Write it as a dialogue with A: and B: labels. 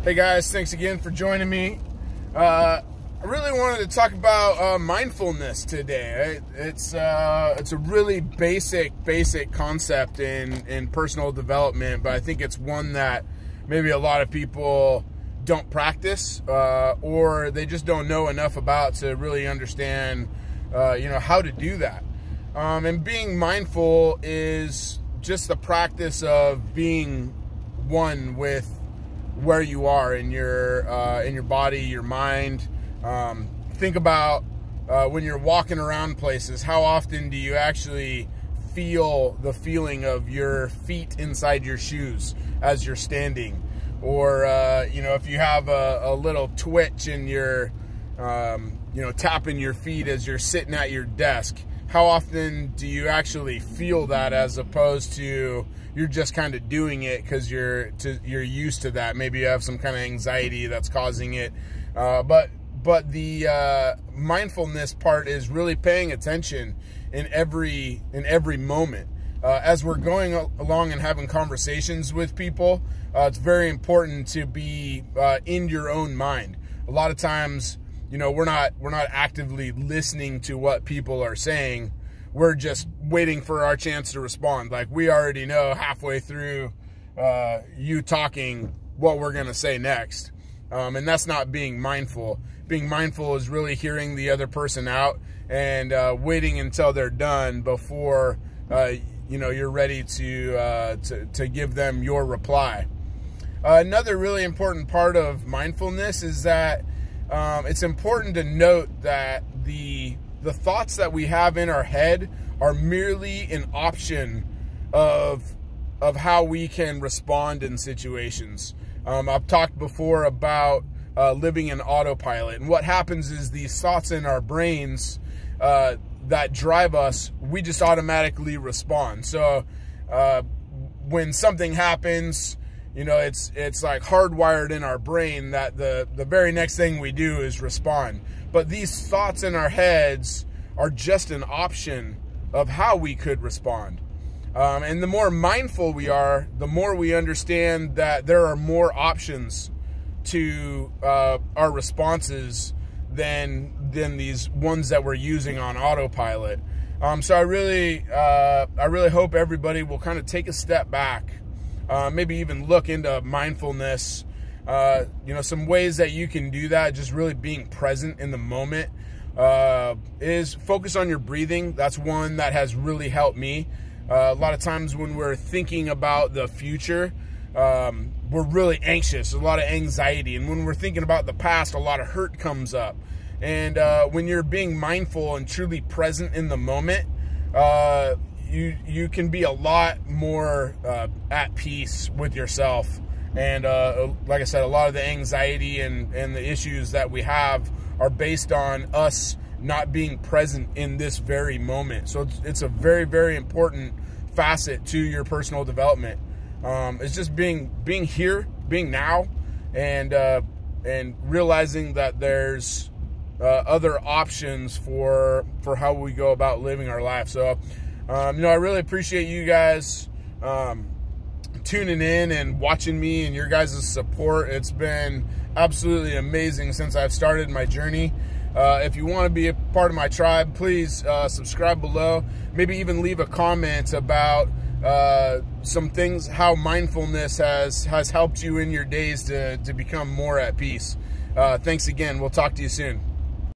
A: Hey guys, thanks again for joining me. I really wanted to talk about mindfulness today. It's a really basic concept in personal development, but I think it's one that maybe a lot of people don't practice or they just don't know enough about to really understand how to do that. And being mindful is just the practice of being one with where you are in your body, your mind. Think about when you're walking around places, how often do you actually feel the feeling of your feet inside your shoes as you're standing? Or if you have a little twitch in your tapping your feet as you're sitting at your desk, how often do you actually feel that, as opposed to you're just kind of doing it because you're used to that? Maybe you have some kind of anxiety that's causing it. But the mindfulness part is really paying attention in every moment. As we're going along and having conversations with people, it's very important to be in your own mind. A lot of times, we're not actively listening to what people are saying. We're just waiting for our chance to respond. Like, we already know halfway through you talking what we're going to say next. And that's not being mindful. Being mindful is really hearing the other person out and waiting until they're done before you're ready to give them your reply. Another really important part of mindfulness is that it's important to note that the thoughts that we have in our head are merely an option of how we can respond in situations. I've talked before about living in autopilot, and what happens is these thoughts in our brains that drive us, we just automatically respond. So when something happens, it's like hardwired in our brain that the very next thing we do is respond. But these thoughts in our heads are just an option of how we could respond. And the more mindful we are, the more we understand that there are more options to our responses than these ones that we're using on autopilot. So I really hope everybody will kind of take a step back, maybe even look into mindfulness. Some ways that you can do that, just really being present in the moment, is focus on your breathing. That's one that has really helped me. A lot of times when we're thinking about the future, we're really anxious, a lot of anxiety. And when we're thinking about the past, a lot of hurt comes up. And when you're being mindful and truly present in the moment, you can be a lot more at peace with yourself. And like I said, a lot of the anxiety and the issues that we have are based on us not being present in this very moment. So it's a very, very important facet to your personal development. It's just being here, being now, and realizing that there's other options for how we go about living our life. So I really appreciate you guys tuning in and watching me and your guys' support. It's been absolutely amazing since I've started my journey. If you want to be a part of my tribe, please subscribe below. Maybe even leave a comment about some things, how mindfulness has helped you in your days to become more at peace. Thanks again. We'll talk to you soon.